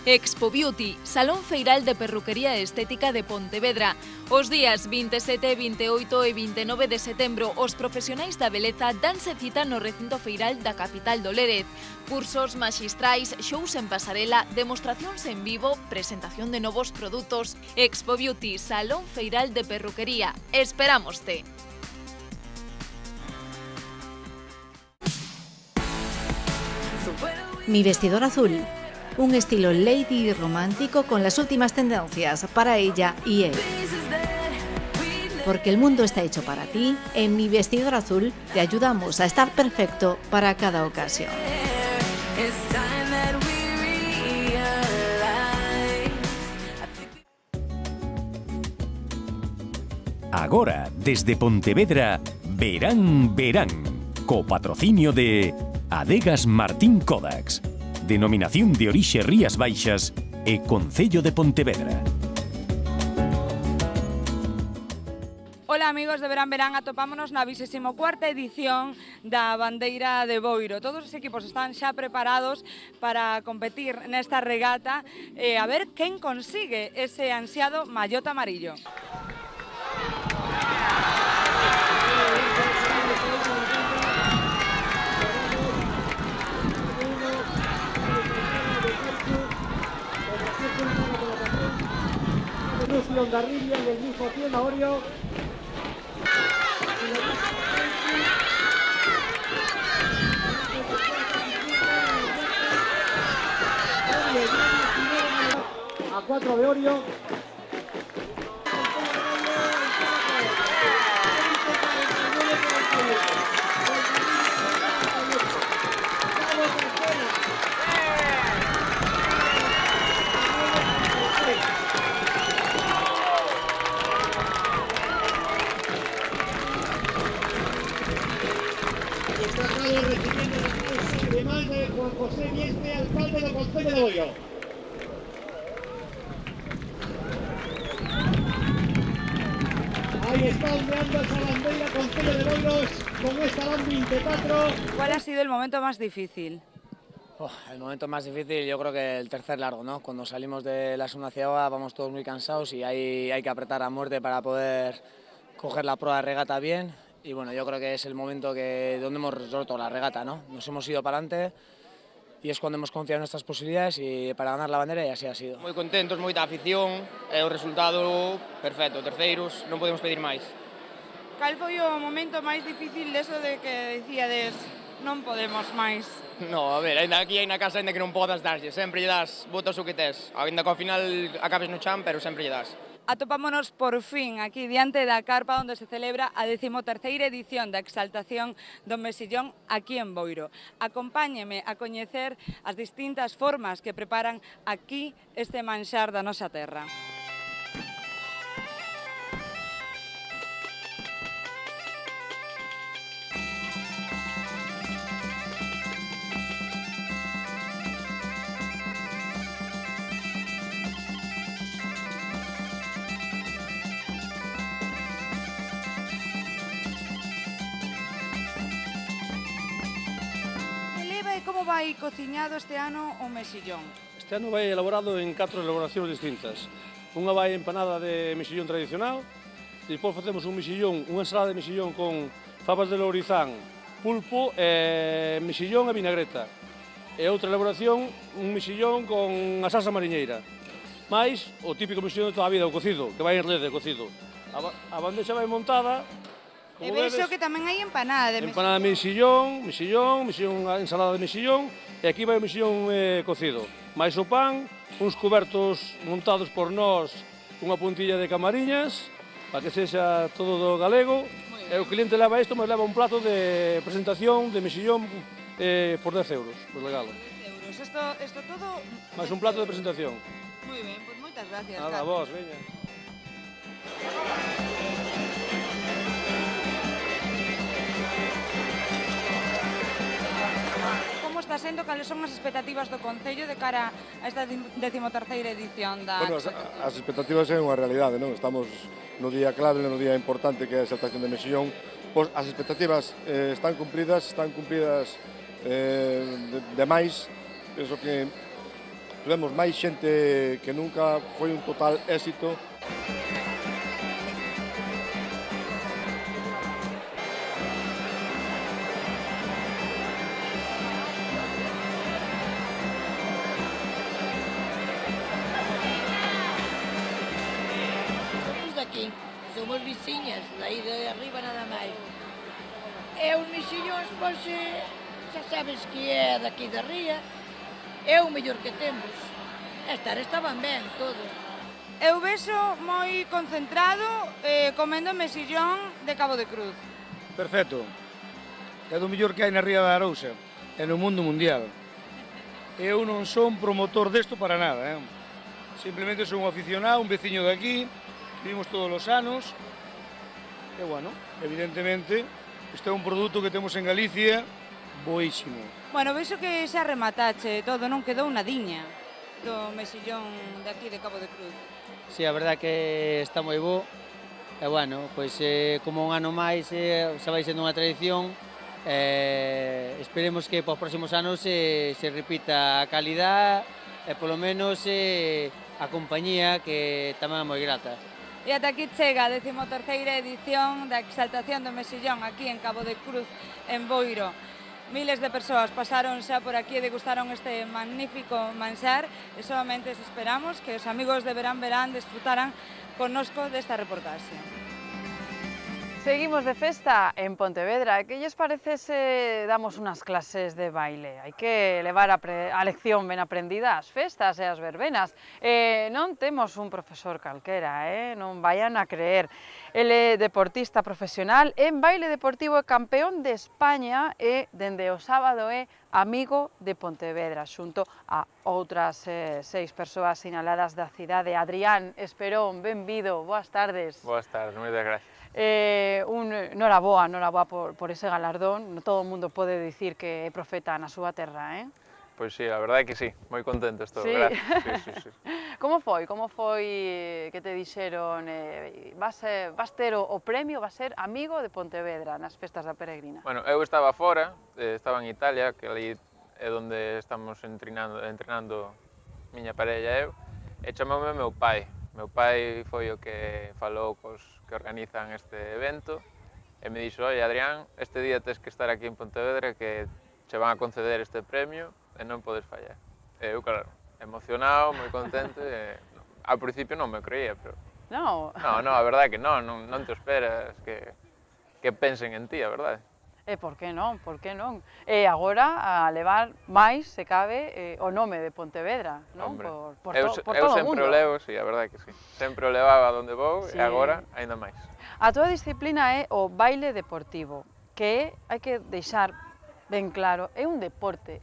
Expo Beauty, Salón Feiral de Perruquería e Estética de Pontevedra. Os días 27, 28 e 29 de setembro, os profesionais da beleza danse cita no recinto feiral da capital do Lérez. Cursos maxistrais, shows en pasarela, demostracións en vivo, presentación de novos produtos. Expo Beauty, Salón Feiral de Perruquería. Esperámoste. Mi vestidor azul. Un estilo lady romántico con las últimas tendencias para ella y él. Porque el mundo está hecho para ti, en Mi Vestidor Azul te ayudamos a estar perfecto para cada ocasión. Agora, desde Pontevedra, Verán, co patrocinio de Adegas Martín Kodax, Denominación de Orixe Rías Baixas e Concello de Pontevedra. Ola amigos de Verán, atopámonos na 24ª edición da Bandeira de Boiro. Todos os equipos están xa preparados para competir nesta regata e a ver quen consigue ese ansiado mallot amarillo. Ondarribia y el mismo pie Maorio. A 4 de Orio. Juan José Vieste, alcalde del Concello de Boiro. Ahí está ondeando esa bandeira Concello de Boiro con esta LAN 24. ¿Cuál ha sido el momento más difícil? El momento más difícil yo creo que el tercer largo, ¿no? Cuando salimos de la segunda ciudad vamos todos muy cansados y hay que apretar a muerte para poder coger la prueba de regata bien. Y bueno, yo creo que es el momento donde hemos roto la regata, ¿no? Nos hemos ido para adelante y es cuando hemos confiado en nuestras posibilidades y para ganar la bandera y así ha sido. Moi contentos, moita afición, o resultado perfecto, terceiros, non podemos pedir máis. Cal foi o momento máis difícil deso de que dicíades non podemos máis? No, a ver, ainda aquí na casa, ainda que non podas darlle, sempre lle das, botas o que tes, ainda que ao final acabes no chan, pero sempre lle das. Atopámonos por fin aquí diante da carpa onde se celebra a 13ª edición da Exaltación do Mesillón aquí en Boiro. Acompáñeme a coñecer as distintas formas que preparan aquí este manxar da nosa terra. Como vai cociñado este ano o mexillón? Este ano vai elaborado en 4 elaboracións distintas. Unha vai empanada de mexillón tradicional, despois facemos un mexillón, unha ensalada de mexillón con fabas de lourizán, pulpo, mexillón e vinagreta. E outra elaboración, un mexillón con a salsa mariñeira. Mais o típico mexillón de toda a vida, o cocido, que vai en rede, cocido. A bandexa vai montada. E vexo que tamén hai empanada de mexillón. Empanada de mexillón, ensalada de mexillón, e aquí vai o mexillón cocido. Mais o pan, uns cubertos montados por nós, unha puntilla de camariñas, para que sexa todo do galego, e o cliente leva isto, mas leva un plato de presentación de mexillón por 10 euros, por regalo. 10 euros, isto todo... Mais un plato de presentación. Moi ben, pois moitas gracias. Nada, vos, veña. Está sendo, cales son as expectativas do Concello de cara a esta 13ª edición da... Bueno, as expectativas é unha realidade, non? Estamos no día clave, no día importante que é a Exaltación de Mexillón. Pois as expectativas están cumpridas de máis. Penso que tivemos máis xente que nunca, foi un total éxito. Somos veciñas, daí de arriba nada máis. E os mexillóns, pois, xa sabes que é daqui da ría, é o mellor que temos. Estaban ben todos. Eu vexo moi concentrado comendo mexillón de Cabo de Cruz. Perfecto. É do mellor que hai na ría da Arousa, e no mundo mundial. Eu non son promotor desto para nada, Simplemente son un aficionado, un veciño de aquí, vivimos todos os anos, e, bueno, evidentemente, este é un produto que temos en Galicia boísimo. Bueno, vexo que xa rematache todo, non quedou nadiña do mexillón de aquí de Cabo de Cruz. Sí, a verdad que está moi bo, e, bueno, pois, como un ano máis, xa vai sendo unha tradición, esperemos que para os próximos anos se repita a calidad e, polo menos, a compañía, que tamén é moi grata. E ata aquí chega a 13ª edición da Exaltación do Mexillón aquí en Cabo de Cruz, en Boiro. Miles de persoas pasaron xa por aquí e degustaron este magnífico manxar e solamente esperamos que os amigos de Verán Verán desfrutaran connosco desta reportaxe. Seguimos de festa en Pontevedra. Que lles parece se damos unhas clases de baile? Hai que levar a lección ben aprendida ás festas e ás verbenas. Non temos un profesor calquera, non vayan a creer. Ele é deportista profesional en baile deportivo e campeón de España e, dende o sábado, é amigo de Pontevedra, xunto a outras 6 persoas sinaladas da cidade. Adrián Esperón, benvido, boas tardes. Boas tardes, moitas gracias. Noraboa por ese galardón. Todo o mundo pode dicir que é profeta na súa terra, Pois sí, a verdade é que sí, moi contento estou, sí. Gracias. Sí. Como foi que te dixeron, vas ter o premio, vas ser amigo de Pontevedra nas festas da Peregrina? Bueno, eu estaba fora, estaba en Italia, que ali é onde estamos entrenando miña parella e eu, e chamoume meu pai. Meu pai foi o que falou cos que organizan este evento e me dixo: "Oi, Adrián, este día tes que estar aquí en Pontevedra que che van a conceder este premio e non podes fallar." E eu, claro, emocionado, moi contento, e ao principio non me creía, pero... No, a verdade é que non te esperas que pensen en ti, a verdade. E por que non? E agora a levar máis, se cabe, o nome de Pontevedra, non? Por todo o mundo. Eu sempre o levo, sí, a verdade é que sí. Sempre o levaba onde vou, sí. E agora aínda máis. A túa disciplina é o baile deportivo, que hai que deixar ben claro, é un deporte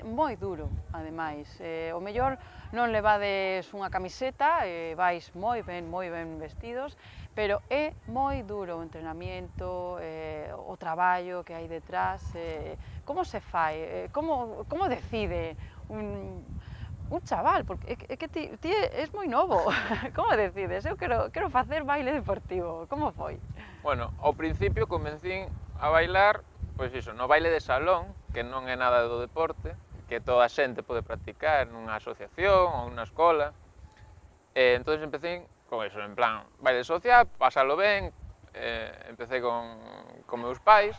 moi duro, ademais. O mellor non levades unha camiseta, vais moi ben vestidos, pero é moi duro o entrenamiento, o traballo que hai detrás. Como se fai? Como decide un chaval? Porque é que ti és moi novo. Como decides? Eu quero facer baile deportivo. Como foi? Bueno, ao principio comecín a bailar, pois iso, no baile de salón, que non é nada do deporte, que toda a xente pode practicar nunha asociación ou nunha escola. Entón empecé con eso, en plan, baile social, pasalo ben, empecé con meus pais,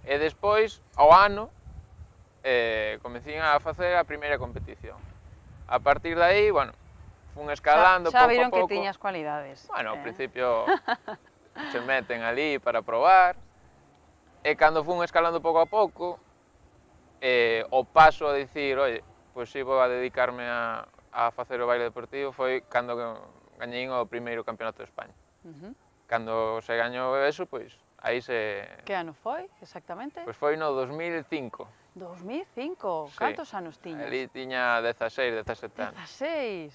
e despois, ao ano, comecín a facer a primeira competición. A partir de aí, bueno, fun escalando pouco a pouco. Xa viron que tiñas cualidades. Bueno, ao principio se meten ali para probar, e cando fun escalando pouco a pouco, o paso a dicir, oye, pois si vou a dedicarme a facer o baile deportivo, foi cando gañei o primeiro campeonato de España. Cando se gañou eso, pois, aí se... Que ano foi, exactamente? Pois foi no 2005. 2005? Cantos anos tiñas? Ali tiña 16, 17 anos. 16?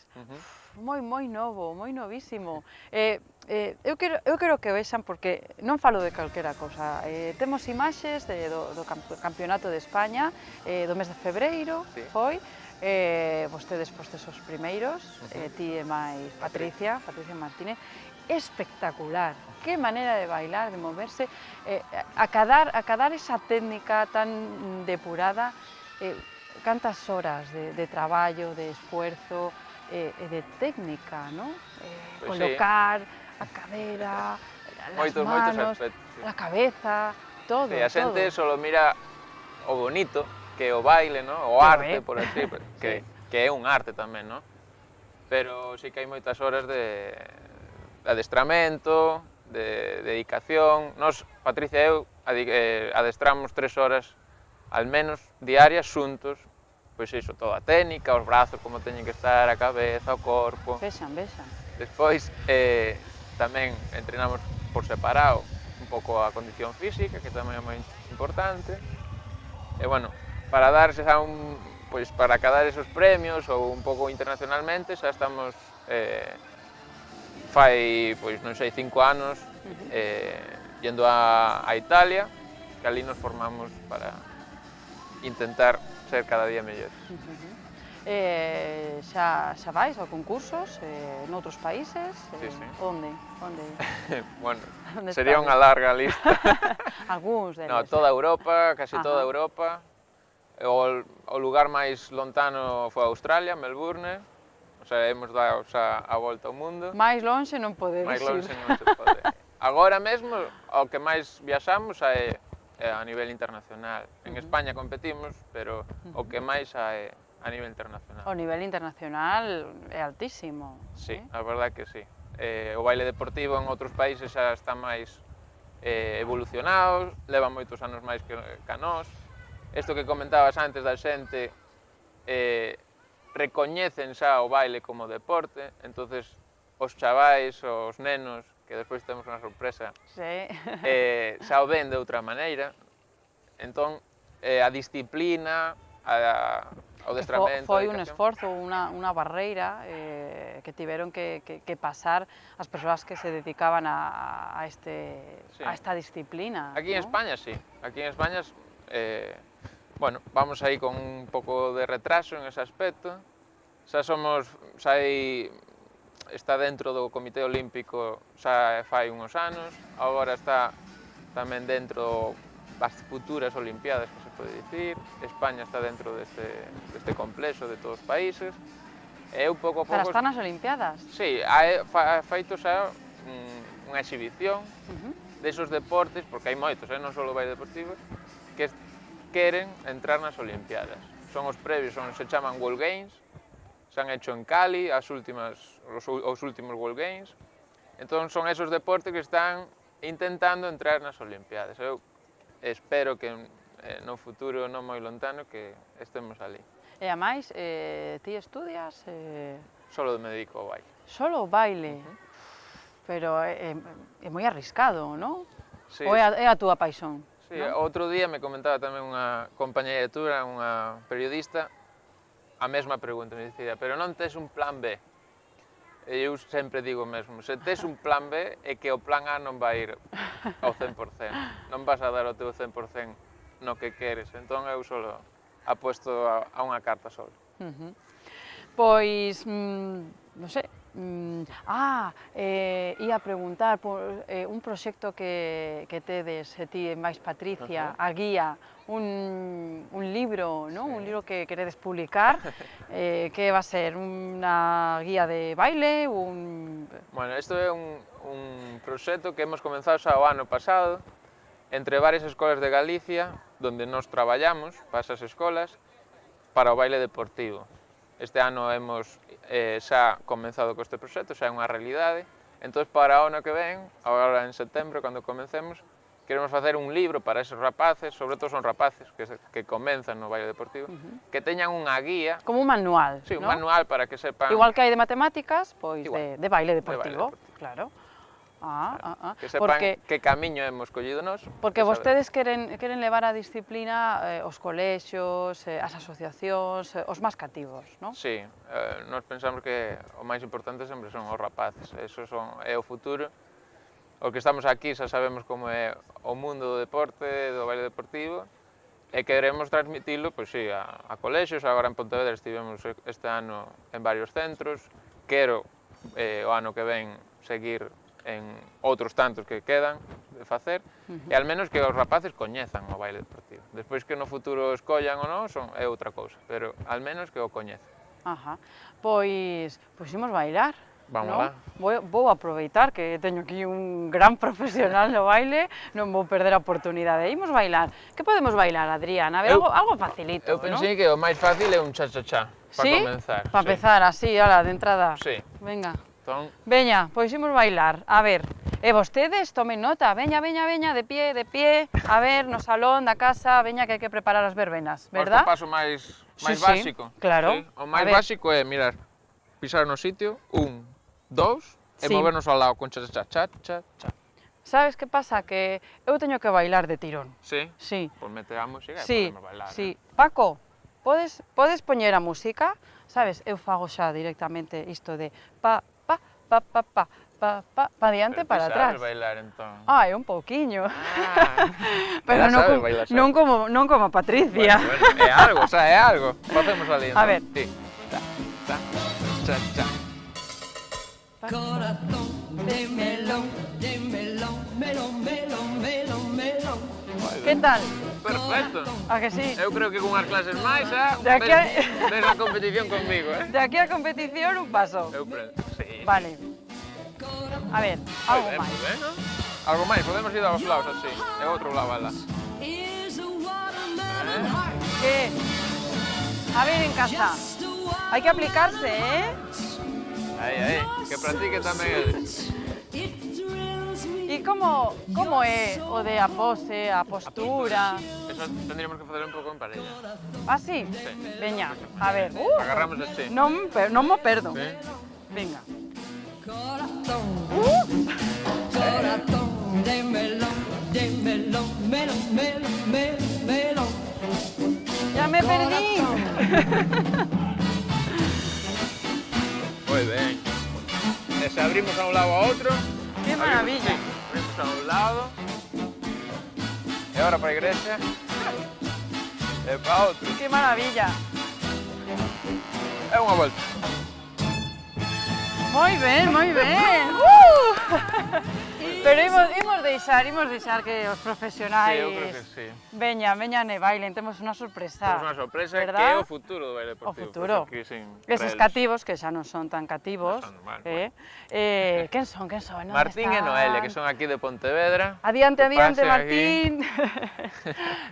Moi novo, moi novísimo. Eu quero que vexan, porque non falo de calquera cousa. Temos imaxes do campeonato de España, do mes de febreiro, foi. Vostedes fostes os primeiros, ti e máis Patricia Martínez. Espectacular, que maneira de bailar, de moverse, acadar esa técnica tan depurada. cantas horas de traballo, de esfuerzo e de técnica, non? Colocar a cadera, as manos, a cabeza, todo. A xente só mira o bonito, que é o baile, o arte, por así, que é un arte tamén, non? Pero sí que hai moitas horas de adestramento, de dedicación. Nos, Patricia e eu, adestramos 3 horas al menos diarias xuntos, pois iso, toda a técnica, os brazos como teñen que estar, a cabeza, o corpo. Vexan. Despois tamén entrenamos por separado un pouco a condición física, que tamén é moi importante. E bueno, para darse pois para cadar esos premios ou un pouco internacionalmente, xa estamos fai, pois non sei, 5 anos yendo a Italia, que ali nos formamos para intentar ser cada día mellores. Xa vais a concursos noutros países? Sí. Onde? Bueno, sería unha larga lista. Algúns deles. No, toda Europa, casi toda Europa. O lugar máis lontano foi Australia, Melbourne. O sea, hemos dado a volta ao mundo. Máis lonxe non podedes ir. Máis lonxe non se pode. Agora mesmo, o que máis viaxamos é a nivel internacional. En España competimos, pero o que máis é a nivel internacional. O nivel internacional é altísimo. Sí, a verdade que sí. O baile deportivo en outros países xa está máis evolucionado, leva moitos anos máis que nós. Isto que comentabas antes da xente, recoñecen xa o baile como deporte, entonces os chavais, os nenos, que despois temos unha sorpresa, xa o ven de outra maneira. Entón, a disciplina, o adestramento... Foi un esforzo, unha barreira que tiveron que pasar as persoas que se dedicaban a esta disciplina. Aquí en España, sí. Aquí en España, bueno, vamos aí con un pouco de retraso en ese aspecto. Está dentro do Comité Olímpico xa fai uns anos, agora está tamén dentro das futuras Olimpiadas, que se pode dicir. España está dentro deste complexo de todos os países. E eu pouco a pouco... Para estar nas Olimpiadas? Sí, ha feito xa unha exhibición desos deportes, porque hai moitos, non só o baile deportivo, que queren entrar nas Olimpiadas. Son os previos, se chaman World Games, se han hecho en Cali os últimos World Games. Entón son esos deportes que están intentando entrar nas Olimpiadas. Eu espero que no futuro non moi lontano que estemos ali. E a máis, ti estudias? Solo me dedico ao baile. Solo ao baile? Pero é moi arriscado, non? Sí. Ou é a túa paixón? Sí, outro día me comentaba tamén unha compañera de lectura, unha periodista, a mesma pregunta, me dicía, pero non tes un plan B? E eu sempre digo o mesmo, se tes un plan B é que o plan A non vai ir ao 100%, non vas a dar o teu 100% no que queres, entón eu solo apuesto a unha carta solo. Pois, non sei, ia preguntar por un proxecto que tedes, ti e máis Patricia, a guía, un libro, un libro que queredes publicar, que va a ser unha guía de baile? Bueno, isto é un proxecto que hemos comenzado xa o ano pasado, entre varias escolas de Galicia, donde nos traballamos para esas escolas, para o baile deportivo. Este ano hemos xa comenzado con este proxecto, xa é unha realidade. Entón, para o ano que ven, agora en setembro, cando comencemos, queremos facer un libro para esos rapaces, sobre todo son rapaces que comenzan no baile deportivo, que teñan unha guía... Como un manual, Sí, un manual para que sepan... Igual que hai de matemáticas, pois de baile deportivo, claro. Que sepan que camiño hemos collido nós. Porque vostedes queren levar a disciplina os colexios, as asociacións, os máis cativos, non? Sí, nós pensamos que o máis importante sempre son os rapaces, é o futuro. Os que estamos aquí xa sabemos como é o mundo do deporte, do baile deportivo, e queremos transmitilo, pois sí, a colexios. Agora en Pontevedra estivemos este ano en varios centros, quero o ano que ven seguir en outros tantos que quedan de facer, e al menos que os rapaces coñezan o baile deportivo. Despois que no futuro escollan ou non, é outra cousa, pero al menos que o coñece. Ajá. Pois imos bailar. Vamos ¿no? lá. Vou aproveitar que teño aquí un gran profesional no baile, non vou perder a oportunidade. Imos bailar. Que podemos bailar, Adrián? A ver, algo facilito, Eu pensei que o máis fácil é un cha-cha-cha, para comenzar. Para empezar, así, ala, de entrada. Sí. Venga. Entón... Veña, pois imos bailar. A ver, e vostedes tomen nota. Veña, de pie, a ver, no salón da casa, veña que hai que preparar as verbenas, verdad? O paso máis básico. Claro. Sí. O máis básico é, mirar, pisar no sitio, 1, 2, e movernos ao lado con cha-cha-cha. Sabes que pasa? Que eu teño que bailar de tirón. Sí? Sí. Pois mete a música e podemos bailar. Sí. Paco, podes poñer a música? Sabes, eu fago xa directamente isto de pa diante, para atrás. Sabes bailar, entón? É un pouquiño. Pero non como Patricia. Bueno, é algo, é algo. Facemos ali, entón. A ver. Sí. Cha-cha. Corazón de melón, melón. Que tal? Perfecto. A que sí? Eu creo que con unhas clases máis, ves a competición conmigo, De aquí a competición un paso. Eu creo, sí. Vale. A ver, algo máis. Algo máis, podemos ir aos lados así, e outro lado alá. Que? A ver, en casa. Hai que aplicarse, Aí, que practique tamén eles. E como é o de a pose, a postura? Eso tendríamos que facer un pouco en parella. Ah, sí? Sí. Veña, a ver. Agarramos así. Non mo perdo. Sí. Venga. Corazón de melón, melón. Ya me perdí. Moi ben. E se abrimos a un lado a outro... Que maravilla. Abrimos a un lado. E agora para a igrexa. E para outro. Que maravilla. E unha volta. Moi ben. Pero imos deixar que os profesionais... Sí, eu creo que sí. Veñan e bailen, temos unha sorpresa. Temos unha sorpresa ¿verdad? Que é o futuro do baile deportivo. O futuro. Eses Reles. cativos, que xa non son tan cativos. Quen son? Martín e Noelia, que son aquí de Pontevedra. Adiante, Martín.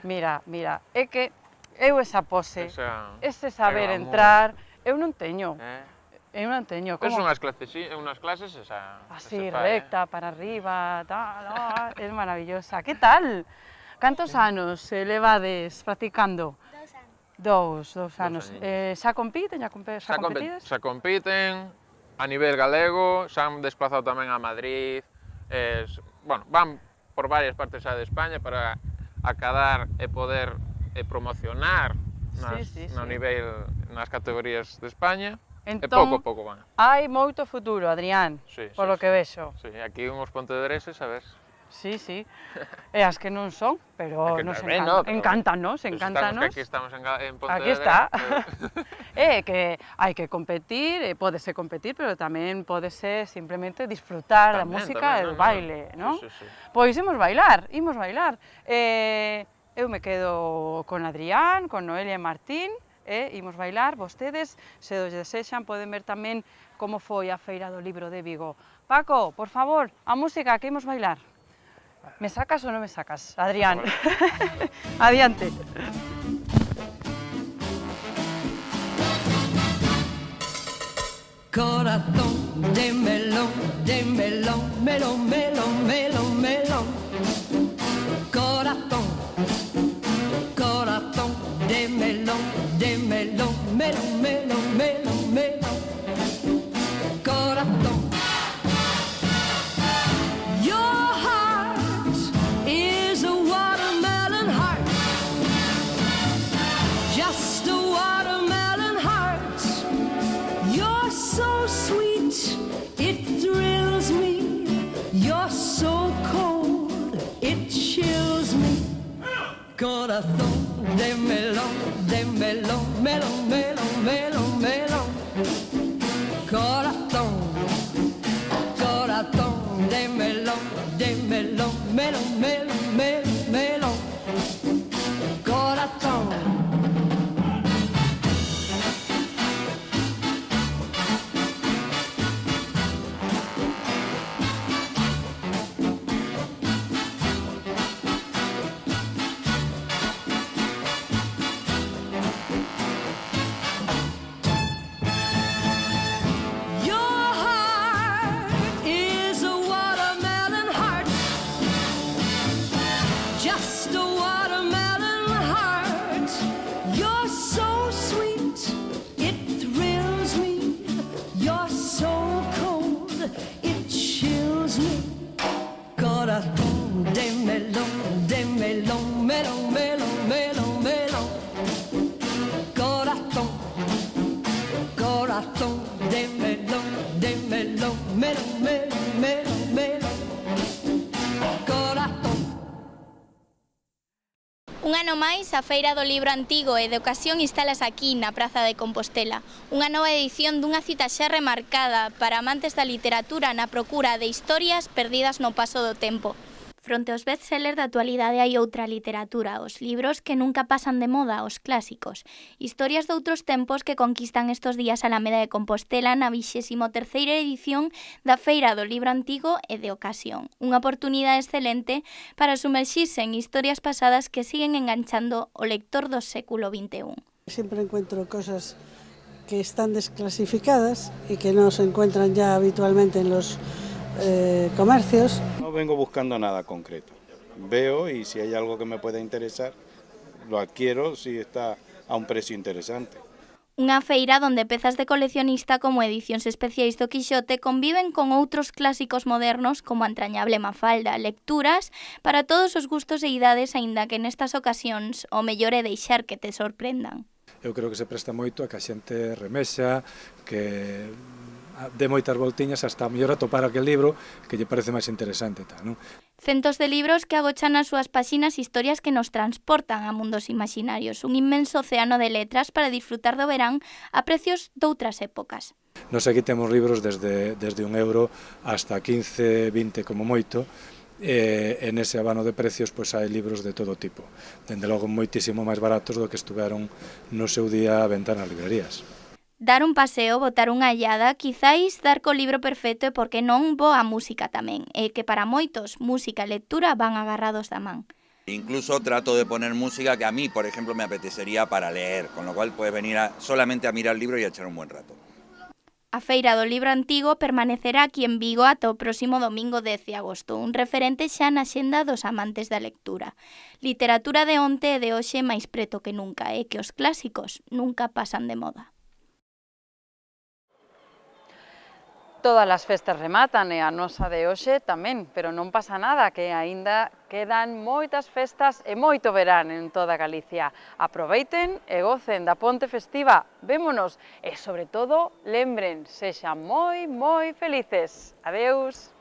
Mira, é que eu esa pose, ese saber entrar, eu non teño. Eu non teño. Es unhas clases así, recta, para arriba, tal, é maravillosa. Que tal? Cantos anos levades practicando? 2 anos. Xa compiten? Xa compiten a nivel galego, xa han desplazado tamén a Madrid. Bueno, van por varias partes de España para acadar e poder promocionar no nivel nas categorías de España. Entón, e pouco van. Hai moito futuro, Adrián, polo que vexo. Sí, aquí uns pontedreses, a ver. Sí. E as que non son, pero nos encántanos. Que aquí estamos en Pontevedra. Aquí está. Que hai que competir, pódese competir, pero tamén pódese simplemente disfrutar da música e do baile, non? Pois imos bailar. Eu me quedo con Adrián, con Noelia e Martín, imos bailar. Vostedes, se os desexan, poden ver tamén como foi a Feira do Libro de Vigo. Paco, por favor, a música, que imos bailar. Me sacas ou non me sacas, Adrián? Adiante. Corazón de melón, melón. Corazón de melón, melón. Corazón. Your heart is a watermelon heart. Just a watermelon heart. You're so sweet, it thrills me. You're so cold, it chills me. Corazón de melón, melón. Corazón de melón, melón. Corazón de melón, melón, melón, melón, melón. Corazón. Un ano máis, a Feira do Libro Antigo e de Ocasión instalas aquí na Praza de Compostela. Unha nova edición dunha cita xa remarcada para amantes da literatura na procura de historias perdidas no paso do tempo. Fronte aos bestsellers da actualidade hai outra literatura, os libros que nunca pasan de moda, os clásicos. Historias de outros tempos que conquistan estos días a Alameda de Compostela na 23ª edición da Feira do Libro Antigo e de Ocasión. Unha oportunidade excelente para sumerxirse en historias pasadas que siguen enganchando o lector do século XXI. Siempre encuentro cosas que están desclasificadas y que no se encuentran ya habitualmente en los comercios. No vengo buscando nada concreto. Veo y si hay algo que me pueda interesar, lo adquiero si está a un precio interesante. Unha feira onde pezas de coleccionista como edicións especiais do Quixote conviven con outros clásicos modernos como a entrañable Mafalda, lecturas para todos os gustos e idades, aínda que nestas ocasións o mellor é deixar que te sorprendan. Eu creo que se presta moito a que a xente remexa, que de moitas voltiñas hasta mellor atopar aquel libro que lle parece máis interesante. Non? Centos de libros que agochan nas súas páxinas historias que nos transportan a mundos imaginarios, un inmenso océano de letras para disfrutar do verán a precios doutras épocas. Nos aquí temos libros desde €1 hasta 15, 20 como moito, e nese abano de precios pois hai libros de todo tipo, dende logo moitísimo máis baratos do que estuveron no seu día a venta nas librerías. Dar un paseo, botar unha allada, quizáis dar co libro perfecto e por que non boa música tamén, e que para moitos música e lectura van agarrados da man. Incluso trato de poner música que a mí, por ejemplo, me apetecería para leer, con lo cual puedes venir solamente a mirar el libro y a echar un buen rato. A Feira do Libro Antigo permanecerá aquí en Vigo ata o próximo domingo 10 de agosto, un referente xa na xenda dos amantes da lectura. Literatura de onte e de hoxe máis preto que nunca, e que os clásicos nunca pasan de moda. Todas as festas rematan e a nosa de hoxe tamén, pero non pasa nada, que aínda quedan moitas festas e moito verán en toda Galicia. Aproveiten e gocen da ponte festiva, vémonos e, sobre todo, lembren, sexan moi, moi felices. Adeus!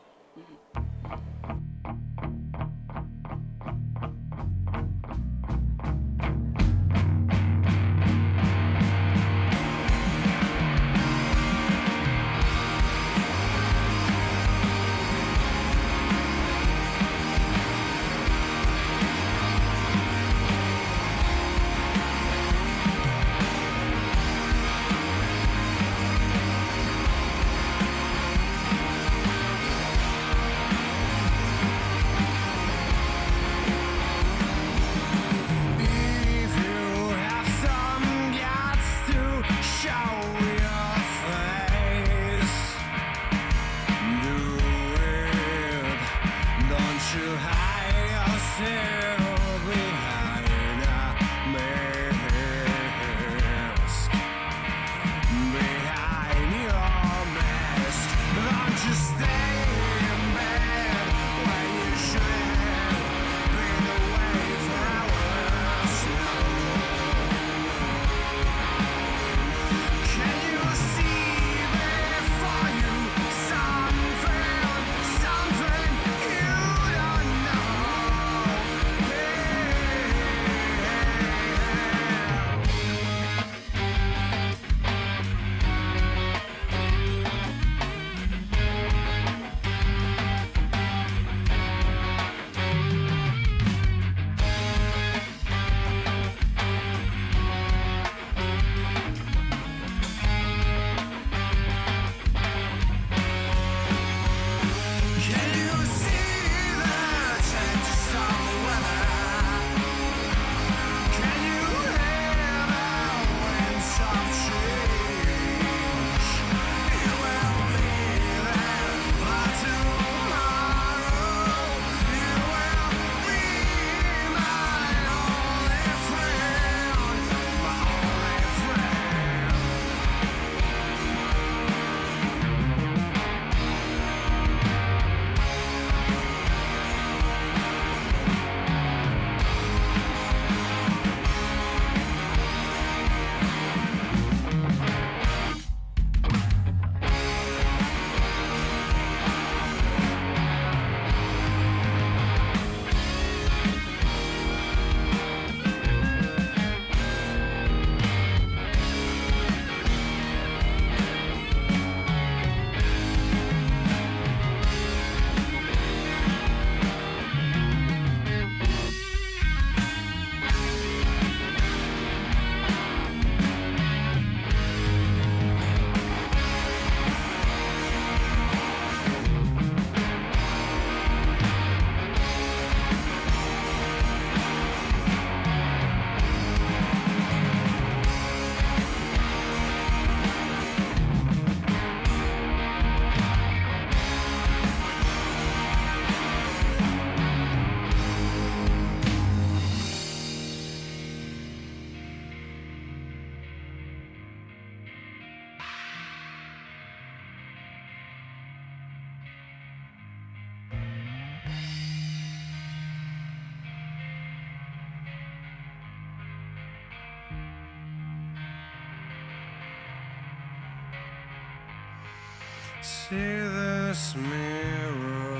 See this mirror,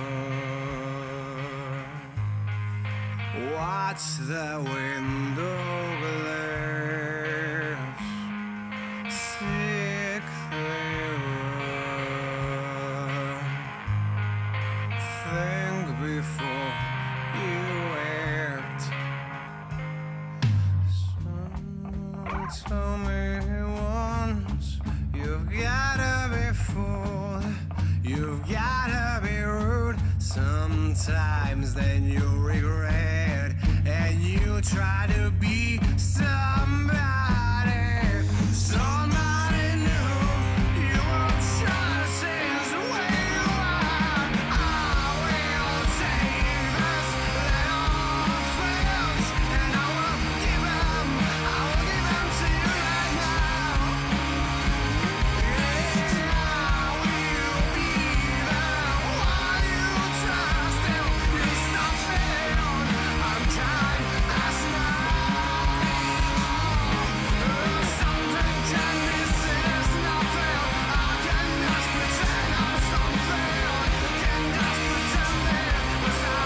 watch the window glass, see clearer, think before you act. So tell me once, you've gotta be fooled, you've gotta be rude. Sometimes then you regret, and you try to be somebody, somebody new. You will try to change the way you are. I will take this little flips, and I will give them to you right now. Yeah, I will be there while you trust him. You stop feeling unkind as now. Something can be said as nothing. I can just pretend I'm something. Can just pretend it was I.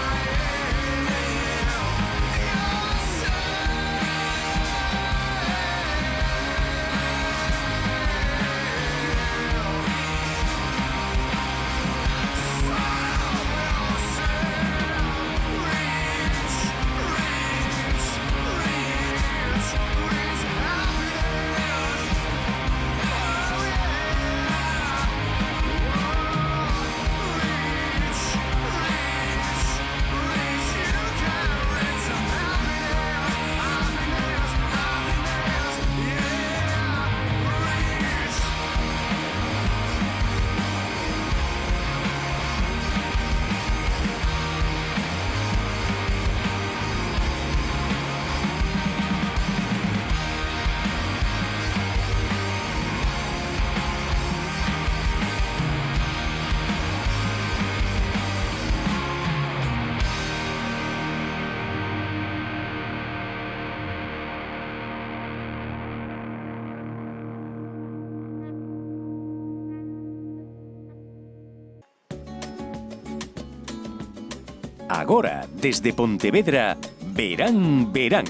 Agora, desde Pontevedra, Verán, Verán,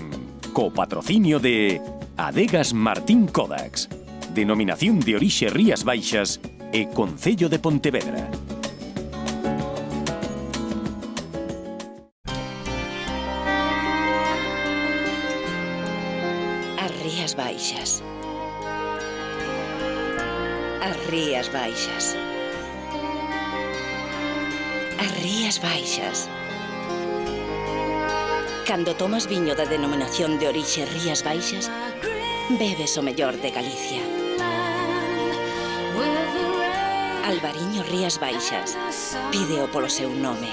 co patrocinio de Adegas Martín Kodax, Denominación de Orixe Rías Baixas e Concello de Pontevedra. As Rías Baixas. As Rías Baixas. As Rías Baixas. Cando tomas viño da denominación de orixe Rías Baixas, bebes o mellor de Galicia. Albariño Rías Baixas, pídeo polo seu nome.